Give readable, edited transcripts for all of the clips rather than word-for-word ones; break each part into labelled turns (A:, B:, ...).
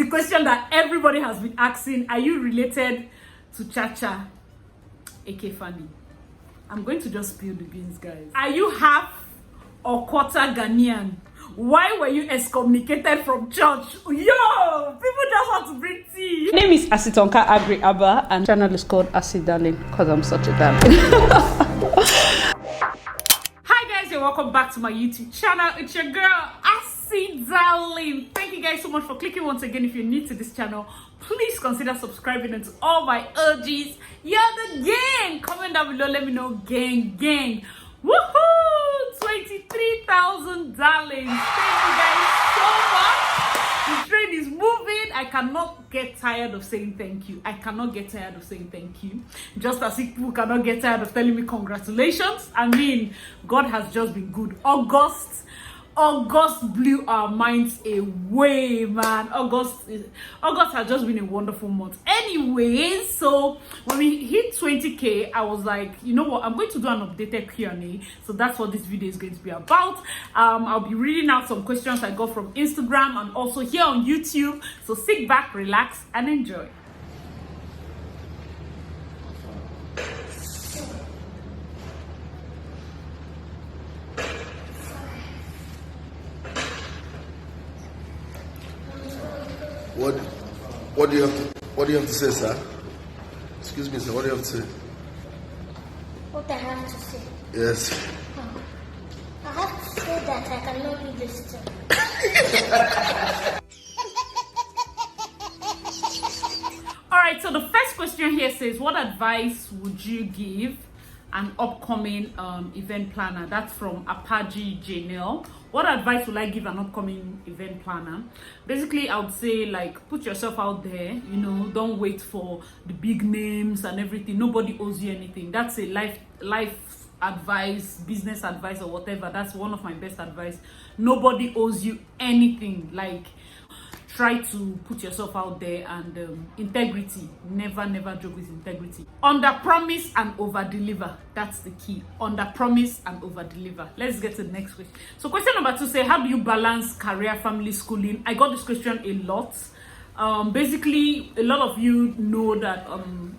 A: the question that everybody has been asking. Are you related to Chacha Eke Faani? I'm going to just spill the beans, guys. Are you half or quarter Ghanaian? Why were you excommunicated from church? Yo, people just want to bring tea.
B: My name is Asitonka Agri Abba, and channel is called Asi Darling because I'm such a darling.
A: Hi guys, and welcome back to my YouTube channel. It's your girl Asi Darling. Thank you guys so much for clicking once again. If you're new to this channel, please consider subscribing, and to all my OGs, you're the gang. Comment down below, let me know, gang. Woohoo! 23,000 darlings. Thank you guys so much. The train is moving. I cannot get tired of saying thank you. Just as if people cannot get tired of telling me congratulations. I mean, God has just been good. August blew our minds away, man. August has just been a wonderful month. Anyways, so when we hit 20k, I was like, you know what, I'm going to do an updated QnA. So that's what this video is going to be about. I'll be reading out some questions I got from Instagram and also here on YouTube. So sit back, relax, and enjoy.
C: What do you have to say, sir? Excuse me, sir. What do you have to say?
D: What I have to say?
C: Yes.
D: I have to say that I cannot do this thing.
A: Alright, so the first question here says, what advice would you give an upcoming event planner? That's from Apache Janelle. What advice would I give an upcoming event planner? Basically, I would say, like, put yourself out there. You know, don't wait for the big names and everything. Nobody owes you anything. That's a life advice, business advice, or whatever. That's one of my best advice. Nobody owes you anything. Like, try to put yourself out there, and integrity. Never joke with integrity. Under promise and over deliver. That's the key. Under promise and over deliver. Let's get to the next question. So question number 2 says, how do you balance career, family, schooling? I got this question a lot. Basically, a lot of you know that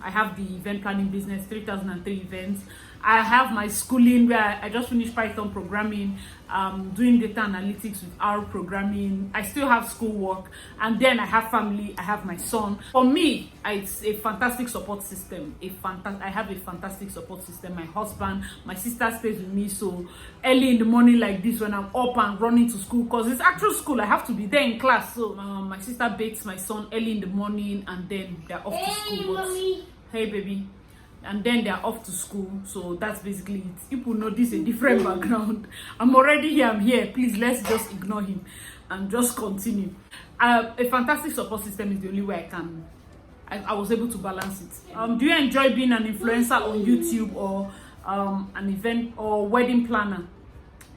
A: I have the event planning business, 3003 events. I have my schooling where I just finished Python programming, doing data analytics with R programming. I still have schoolwork, and then I have family. I have my son. For me, it's a fantastic support system. I have a fantastic support system. My husband, my sister stays with me. So early in the morning like this, when I'm up and running to school, because it's actual school, I have to be there in class. So my sister bathes my son early in the morning, and then they're off to school.
D: Mommy.
A: Hey, baby. And then they're off to school. So that's basically it. People know this is a different background. I'm already here, I'm here. Please, let's just ignore him and just continue. A fantastic support system is the only way I was able to balance it. Do you enjoy being an influencer on YouTube, or an event or wedding planner?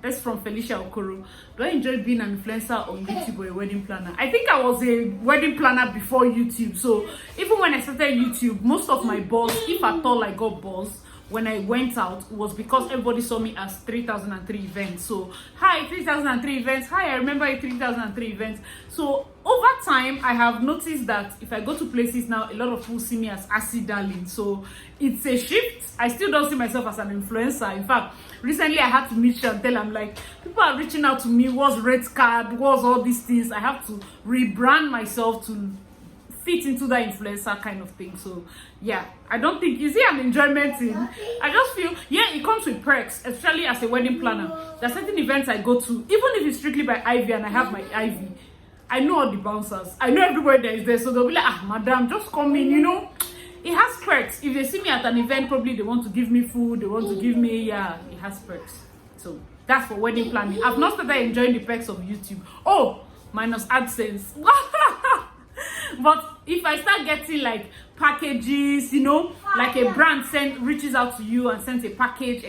A: That's from Felicia Okoro. Do I enjoy being an influencer on YouTube or a wedding planner? I think I was a wedding planner before YouTube. So even when I started YouTube, most of my buzz, if at all I got buzz when I went out, was because everybody saw me as 3003 events. So, hi, 3003 events. Hi, I remember 3003 events. So over time, I have noticed that if I go to places now, a lot of people see me as Asi Darling. So it's a shift. I still don't see myself as an influencer. In fact, recently I had to meet Chantel. I'm like, people are reaching out to me. What's red card? What's all these things? I have to rebrand myself to fit into that influencer kind of thing. So yeah, I don't think, is it an enjoyment thing? I just feel, yeah, it comes with perks, especially as a wedding planner. There are certain events I go to, even if it's strictly by Ivy and I have my Ivy, I know all the bouncers, I know everybody that is there. So they'll be like, ah, madam, just come in, you know. It has perks. If they see me at an event, probably they want to give me food, they want to give me, yeah, it has perks. So that's for wedding planning. I've not started enjoying the perks of YouTube. Oh, minus AdSense. But if I start getting like packages, you know, like a brand reaches out to you and sends a package,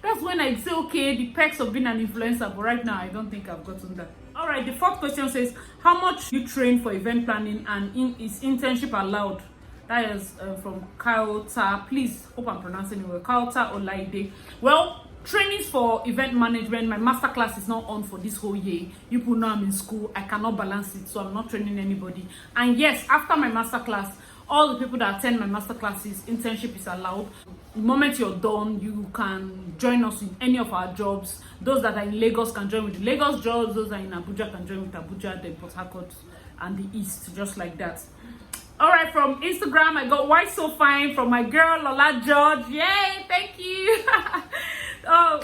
A: that's when I say, okay, the perks of being an influencer. But right now, I don't think I've gotten that. All right, the fourth question says, how much you train for event planning, and is internship allowed? That is from Kaota. Please, hope I'm pronouncing it well. Kaota Olaide. Well, trainings for event management, my master class is not on for this whole year. You people know I'm in school, I cannot balance it, so I'm not training anybody. And yes, after my master class, all the people that attend my master classes, internship is allowed. The moment you're done, you can join us in any of our jobs. Those that are in Lagos can join with the Lagos jobs, those that are in Abuja can join with Abuja, then Port Harcourt and the East, just like that. All right, from Instagram, I got Why So Fine from my girl Lola George. Yay, thank you. Oh,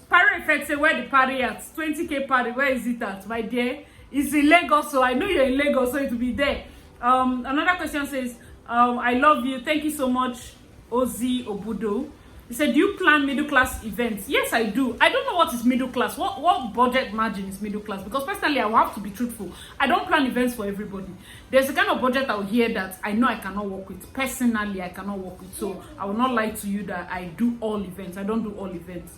A: Party Effect say, where the party at? 20K party, where is it at, my dear? It's in Lagos, so I know you're in Lagos, so it will be there. Another question says, I love you. Thank you so much, Ozi Obudo. He said, do you plan middle class events? Yes, I do. I don't know what is middle class. What budget margin is middle class? Because personally, I will have to be truthful. I don't plan events for everybody. There's a kind of budget I'll hear that I know I cannot work with. Personally, I cannot work with. So I will not lie to you that I do all events. I don't do all events.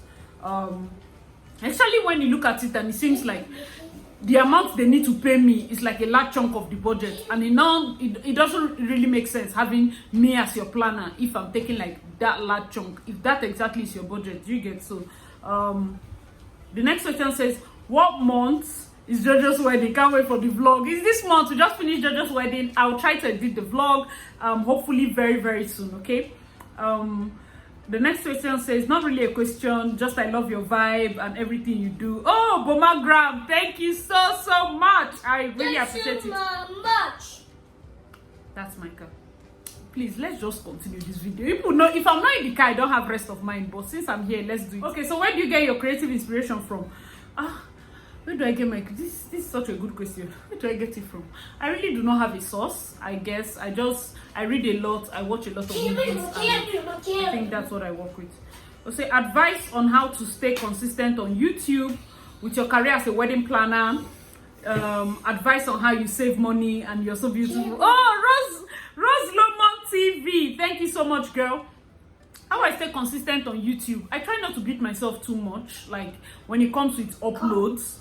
A: Especially when you look at it and it seems like the amount they need to pay me is like a large chunk of the budget, and it doesn't really make sense having me as your planner if I'm taking like that large chunk, if that exactly is your budget. You get? So the next question says, what month is Jojo's wedding? Can't wait for the vlog. Is this month? We just finished Jojo's wedding. I'll try to edit the vlog hopefully very, very soon. Okay. The next question says, not really a question, just I love your vibe and everything you do. Oh, Boma Graham, thank you so much. I really appreciate it.
D: Much.
A: That's my car. Please, let's just continue this video. People know if I'm not in the car, I don't have rest of mind. But since I'm here, let's do it. Okay, so where do you get your creative inspiration from? Where do I get my... This is such a good question. Where do I get it from? I really do not have a source, I guess. I read a lot. I watch a lot of movies. I think that's what I work with. I'll say advice on how to stay consistent on YouTube with your career as a wedding planner. Advice on how you save money, and you're so beautiful. Oh, Rose Lomon TV. Thank you so much, girl. How I stay consistent on YouTube? I try not to beat myself too much. Like when it comes with uploads.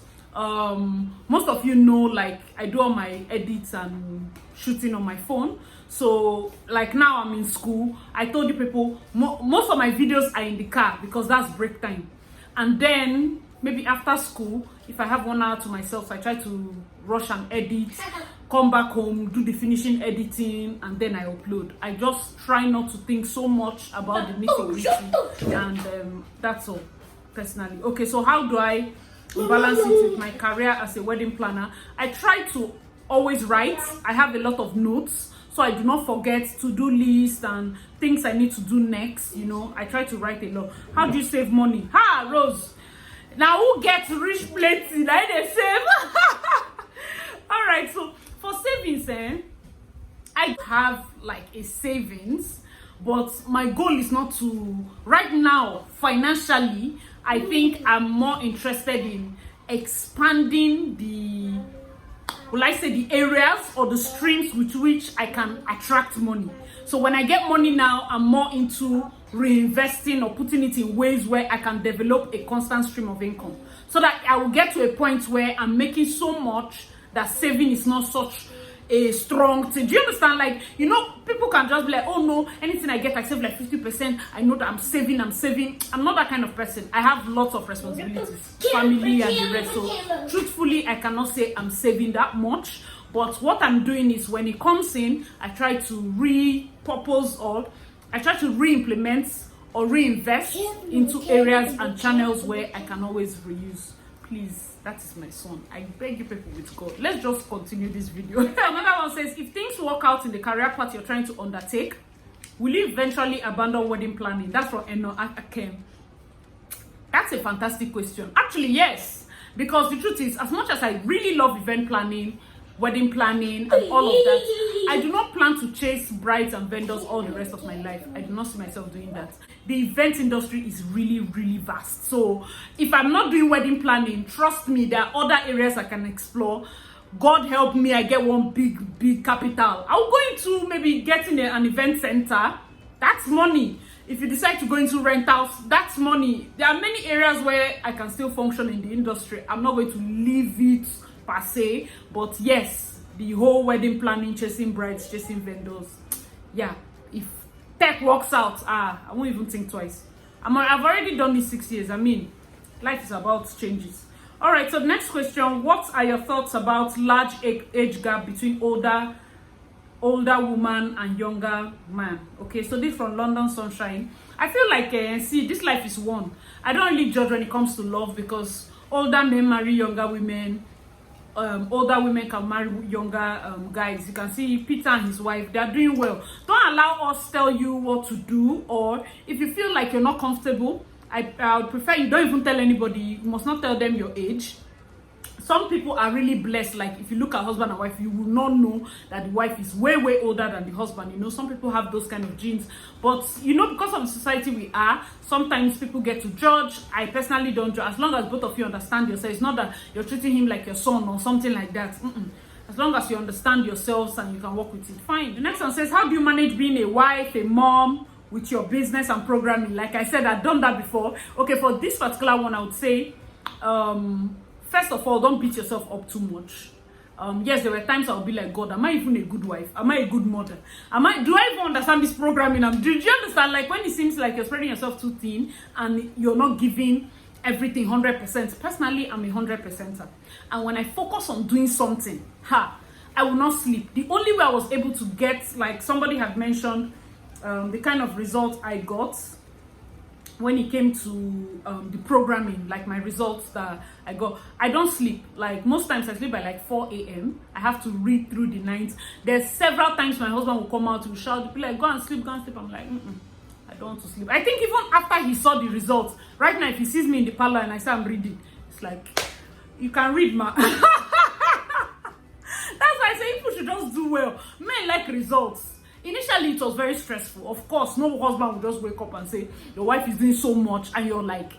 A: Most of you know, like I do all my edits and shooting on my phone. So like now I'm in school. I told you people most of my videos are in the car because that's break time. And then maybe after school, if I have 1 hour to myself, so I try to rush and edit, come back home, do the finishing editing, and then I upload. I just try not to think so much about the nitty-gritty, and that's all personally. Okay, so how do I balance it with my career as a wedding planner? I try to always write. I have a lot of notes, so I do not forget to-do list and things I need to do next. You know, I try to write a lot. How do you save money? Ha, Rose. Now who gets rich plenty? Like they save. All right, so for savings, I have like a savings, but my goal is not to right now financially. I think I'm more interested in expanding the, will I say, the areas or the streams with which I can attract money. So when I get money now, I'm more into reinvesting or putting it in ways where I can develop a constant stream of income, so that I will get to a point where I'm making so much that saving is not such a strong thing. Do you understand? Like, you know, people can just be like, oh no, anything I get, I save like 50%. I know that I'm saving. I'm not that kind of person. I have lots of responsibilities, family and the rest. So truthfully, I cannot say I'm saving that much. But what I'm doing is when it comes in, I try to repurpose, or I try to re-implement or reinvest into areas and channels where I can always reuse. Please, that is my son. I beg you people with God. Let's just continue this video. Another one says, if things work out in the career path you're trying to undertake, will you eventually abandon wedding planning? That's from Eno Akem. That's a fantastic question. Actually, yes. Because the truth is, as much as I really love event planning, wedding planning and all of that, I do not plan to chase brides and vendors all the rest of my life. I do not see myself doing that. The event industry is really, really vast. So if I'm not doing wedding planning, trust me, there are other areas I can explore. God help me, I get one big capital. I'll go into maybe getting an event center. That's money. If you decide to go into rentals, that's money. There are many areas where I can still function in the industry. I'm not going to leave it per se, but yes, the whole wedding planning, chasing brides, chasing vendors, yeah, if tech works out, I won't even think twice. I've already done this 6 years. I mean, life is about changes. All right, so the next question: what are your thoughts about large age gap between older woman and younger man? Okay, so this from London Sunshine. I feel like see, this life is one. I don't really judge when it comes to love, because older men marry younger women. Older women can marry younger guys. You can see Peter and his wife, they are doing well. Don't allow us tell you what to do, or if you feel like you're not comfortable, I would prefer you don't even tell anybody. You must not tell them your age. Some people are really blessed. Like if you look at husband and wife, you will not know that the wife is way older than the husband. You know, some people have those kind of genes, but you know, because of the society we are, sometimes people get to judge. I personally don't judge, as long as both of you understand yourself. It's not that you're treating him like your son or something like that. As long as you understand yourselves and you can work with it, fine. The next one says, how do you manage being a wife, a mom, with your business and programming? Like I said, I've done that before. Okay, for this particular one, I would say, first of all, don't beat yourself up too much. Yes, there were times I would be like, God, am I even a good wife? Am I a good mother? Do I even understand this programming? Do you understand? Like when it seems like you're spreading yourself too thin and you're not giving everything 100%. Personally, I'm a 100%er. And when I focus on doing something, I will not sleep. The only way I was able to get, like somebody had mentioned, the kind of result I got when it came to the programming, like my results that I got. I don't sleep. Like most times I sleep by like 4 a.m. I have to read through the night. There's several times my husband will come out to shout, be like, go and sleep. I'm like, I don't want to sleep. I think even after he saw the results, right now if he sees me in the parlor and I say I'm reading, it's like, you can read, ma. That's why I say people should just do well. Men like results. Initially, it was very stressful. Of course, no husband would just wake up and say, your wife is doing so much, and you're like,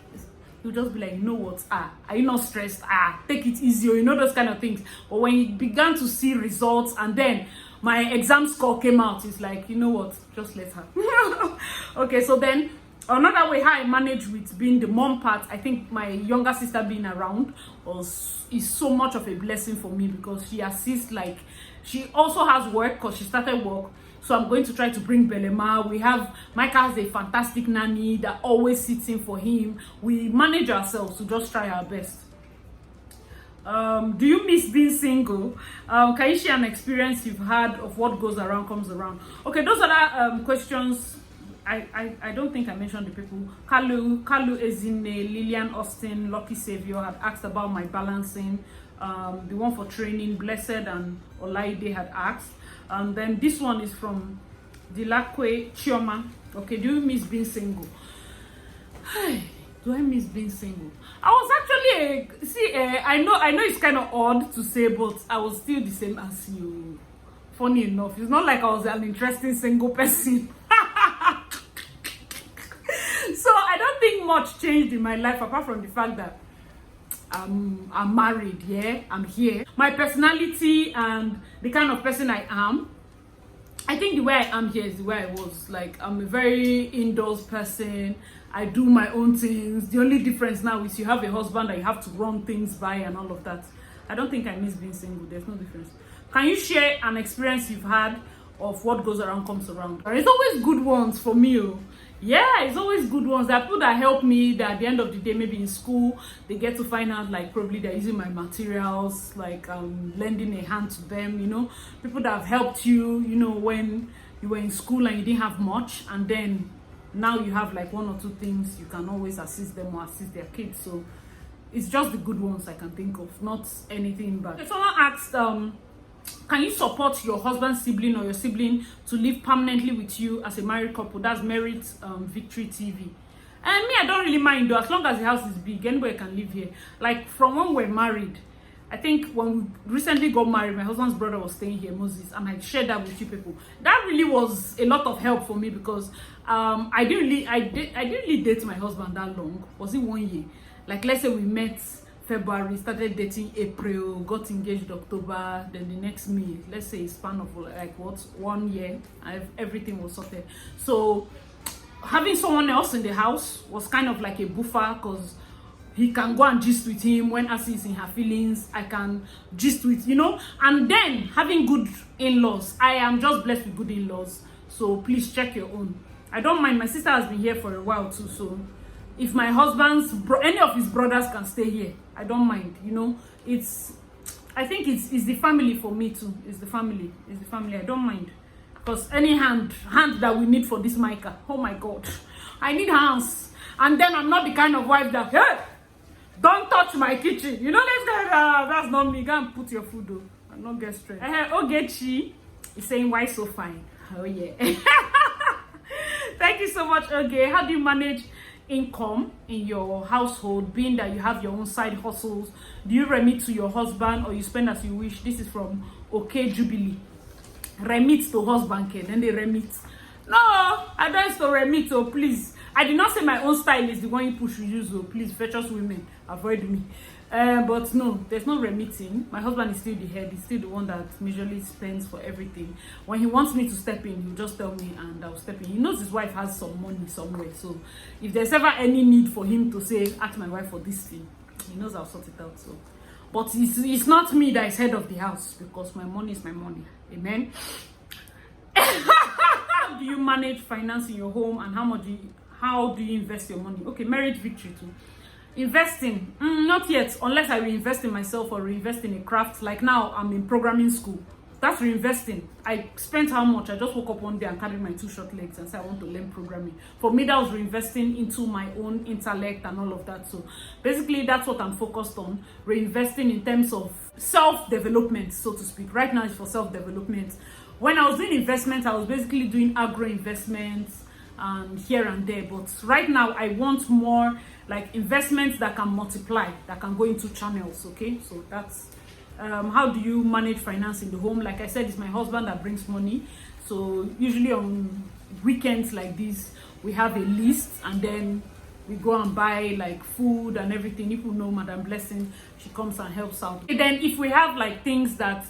A: you'll just be like, you know what, are you not stressed? Take it easy, or you know, those kind of things. But when you began to see results, and then my exam score came out, it's like, you know what, just let her. Okay, so then, another way how I manage with being the mom part, I think my younger sister being around is so much of a blessing for me, because she assists. Like she also has work because she started work, so I'm going to try to bring Belema. Micah has a fantastic nanny that always sits in for him. We manage ourselves to just try our best. Do you miss being single? Can you share an experience you've had of what goes around comes around? Okay, those are the questions. I don't think I mentioned the people. Kalu Ezine, Lillian Austin, Lucky Savior had asked about my balancing. The one for training, Blessed and Olaide had asked. Then this one is from Dilakwe Chioma. Okay, do you miss being single? Do I miss being single? I was actually I know it's kind of odd to say, but I was still the same as you. Funny enough, it's not like I was an interesting single person. So I don't think much changed in my life, apart from the fact that I'm married, yeah, I'm here. My personality and the kind of person I am, I think the way I am here is the way I was. Like, I'm a very indoors person. I do my own things. The only difference now is you have a husband that you have to run things by and all of that. I don't think I miss being single. There's no difference. Can you share an experience you've had of what goes around comes around? It's always good ones for me. Yeah, it's always good ones. There are people that help me, that at the end of the day, maybe in school, they get to find out, like, probably they're using my materials, like lending a hand to them, you know. People that have helped you, you know, when you were in school and you didn't have much, and then now you have like one or two things, you can always assist them or assist their kids. So it's just the good ones I can think of, not anything bad. If someone asked, can you support your husband's sibling or your sibling to live permanently with you as a married couple? That's Merit Victory TV. And me, I don't really mind though, as long as the house is big, anybody can live here. Like from when we're married, I think when we recently got married, my husband's brother was staying here, Moses, and I shared that with you people. That really was a lot of help for me, because I didn't really date my husband that long. Was it 1 year? Like, let's say we met February, started dating April, got engaged October, then the next May, let's say a span of like 1 year, everything was sorted. So having someone else in the house was kind of like a buffer, because he can go and gist with him when Asi is in her feelings. I can gist with, you know, and then having good in-laws. I am just blessed with good in-laws, so please check your own. I don't mind. My sister has been here for a while too, so if my husband's any of his brothers can stay here, I don't mind. You know, I think it's the family for me too. It's the family. I don't mind, because any hand that we need for this Micah. Oh my God, I need hands. And then I'm not the kind of wife that, hey, don't touch my kitchen. You know, that's not me. Go and put your food though. I'm not get stressed. Ogechi is saying, why so fine? Oh yeah. Thank you so much, Oge. How do you manage income in your household, being that you have your own side hustles? Do you remit to your husband or you spend as you wish? This is from OK Jubilee. Remit to husband, then they remit. No, I don't to remit, oh please. I did not say my own style is the one you push you use, oh please, virtuous women, avoid me. But no, there's no remitting. My husband is still the head. He's still the one that usually spends for everything. When he wants me to step in, he'll just tell me and I'll step in. He knows his wife has some money somewhere, so if there's ever any need for him to say, ask my wife for this thing, he knows I'll sort it out. So, but it's not me that is head of the house, because my money is my money. Amen. How do you manage finance in your home, and how do you invest your money? Okay, marriage victory too. Investing, not yet, unless I reinvest in myself or reinvest in a craft. Like now, I'm in programming school. That's reinvesting. I spent how much? I just woke up one day and carried my 2 short legs and said I want to learn programming. For me, that was reinvesting into my own intellect and all of that. So basically, that's what I'm focused on. Reinvesting in terms of self-development, so to speak. Right now, it's for self-development. When I was doing investments, I was basically doing agro investments and here and there. But right now, I want more like investments that can multiply, that can go into channels. Okay, so that's how do you manage finance in the home? Like I said, it's my husband that brings money. So usually on weekends like this, we have a list and then we go and buy like food and everything. If you know Madam Blessing, she comes and helps out. And then if we have like things that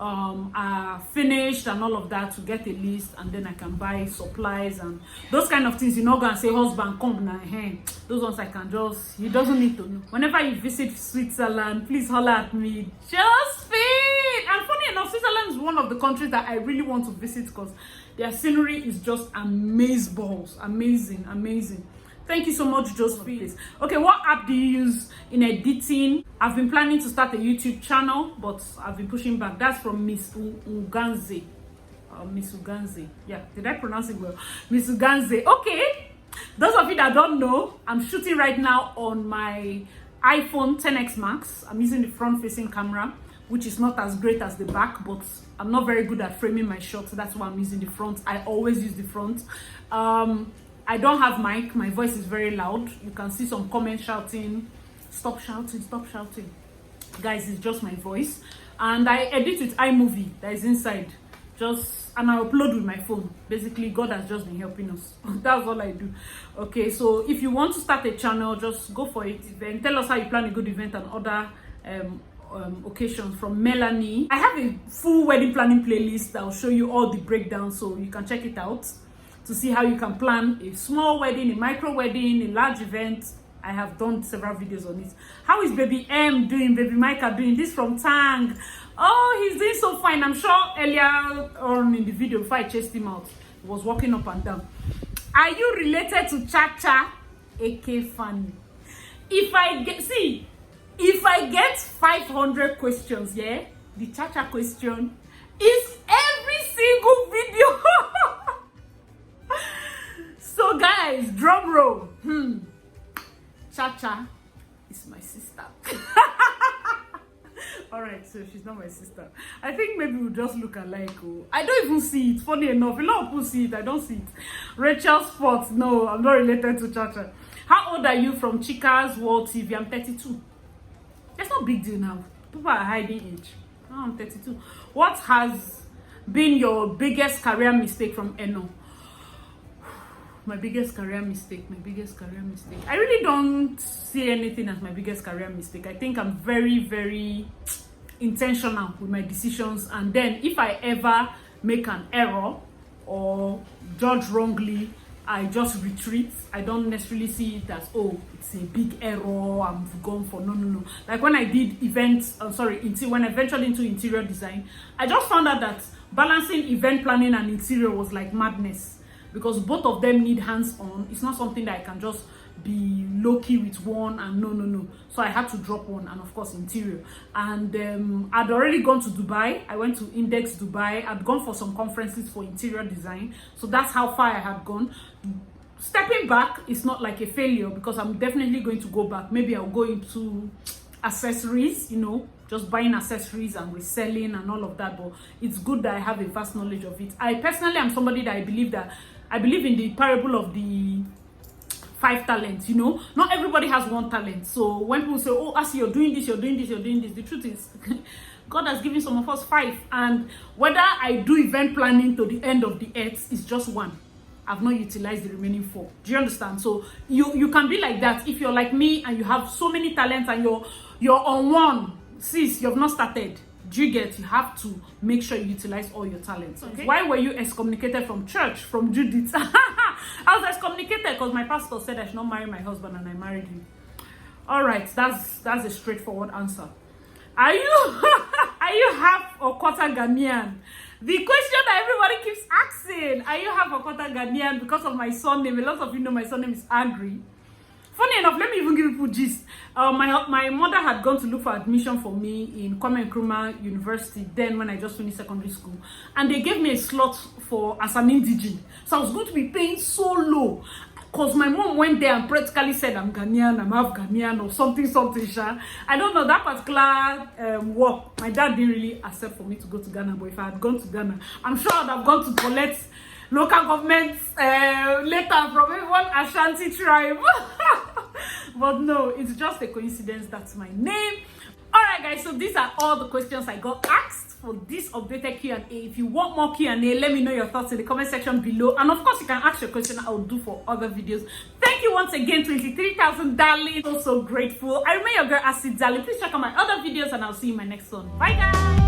A: are finished and all of that, to get a list, and then I can buy supplies and those kind of things. You're not gonna say, husband, come now. Hey, those ones I can just, he doesn't need to know. Whenever you visit Switzerland, please holler at me. Josephine! And funny enough, Switzerland is one of the countries that I really want to visit, because their scenery is just amazeballs. Amazing. Thank you so much, Josephine. Okay, what app do you use in editing? I've been planning to start a YouTube channel, but I've been pushing back. That's from Miss Uganze. Miss Uganze. Yeah, did I pronounce it well? Miss Uganze. Okay, those of you that don't know, I'm shooting right now on my iPhone 10X Max. I'm using the front-facing camera, which is not as great as the back, but I'm not very good at framing my shots. So that's why I'm using the front. I always use the front. I don't have mic. My voice is very loud. You can see some comments shouting, stop shouting. Guys, it's just my voice. And I edit with iMovie that is inside. And I upload with my phone. Basically, God has just been helping us. That's all I do. Okay, so if you want to start a channel, just go for it. Then tell us how you plan a good event and other occasions. From Melanie. I have a full wedding planning playlist that will show you all the breakdowns, so you can check it out to see how you can plan a small wedding, a micro wedding, a large event. I have done several videos on it. How is baby M doing? Baby Micah doing? This from Tang. Oh, he's doing so fine. I'm sure earlier on in the video, before I chased him out, he was walking up and down. Are you related to Chacha Eke Faani? If I get 500 questions, yeah, the Chacha question is every single video. So guys, drum roll. Chacha is my sister. Alright, so she's not my sister. I think maybe we'll just look alike. Oh, I don't even see it. Funny enough, a lot of people see it. I don't see it. Rachel Sports. No, I'm not related to Chacha. How old are you? From Chika's World TV. I'm 32. That's no big deal now. People are hiding age. Oh, I'm 32. What has been your biggest career mistake from Eno? My biggest career mistake. I really don't see anything as my biggest career mistake. I think I'm very, very intentional with my decisions. And then if I ever make an error or judge wrongly, I just retreat. I don't necessarily see it as, oh, it's a big error, I'm gone for. No. Like when I did events, when I ventured into interior design, I just found out that balancing event planning and interior was like madness. because both of them need hands-on. It's not something that I can just be low-key with one and no. So I had to drop one, and of course interior. And I'd already gone to Dubai. I went to Index Dubai. I'd gone for some conferences for interior design. So that's how far I had gone. Stepping back is not like a failure, because I'm definitely going to go back. Maybe I'll go into accessories, you know, just buying accessories and reselling and all of that. But it's good that I have a vast knowledge of it. I personally am somebody that I believe in the parable of the 5 talents. You know, not everybody has 1 talent. So when people say, oh, Asi, you're doing this, the truth is God has given some of us 5, and whether I do event planning to the end of the earth is just 1. I've not utilized the remaining 4. Do you understand? So you can be like that if you're like me and you have so many talents and you're on one. Sis, you have not started. Do you get? You have to make sure you utilize all your talents. Okay? Why were you excommunicated from church from Judith? I was excommunicated because my pastor said I should not marry my husband, and I married him. All right, that's a straightforward answer. Are you half or quarter Ghanaian? The question that everybody keeps asking, are you half or quarter Ghanaian? Because of my surname. A lot of you know my surname is Agri. Funny enough, let me even give you gist. My mother had gone to look for admission for me in QnA University then when I just finished secondary school. And they gave me a slot as an indigene. So I was going to be paying so low. Because my mom went there and practically said, I'm Ghanaian, I'm half Ghanaian or something. I don't know, that particular work, my dad didn't really accept for me to go to Ghana. But if I had gone to Ghana, I'm sure I'd have gone to collect local government letter from everyone Ashanti tribe. But no, it's just a coincidence. That's my name. Alright guys, so these are all the questions I got asked for this updated Q&A. If you want more Q&A, let me know your thoughts in the comment section below. And of course, you can ask your question I'll do for other videos. Thank you once again, 23,000 darling. So grateful. I remain your girl, Asi Darling. Please check out my other videos and I'll see you in my next one. Bye guys!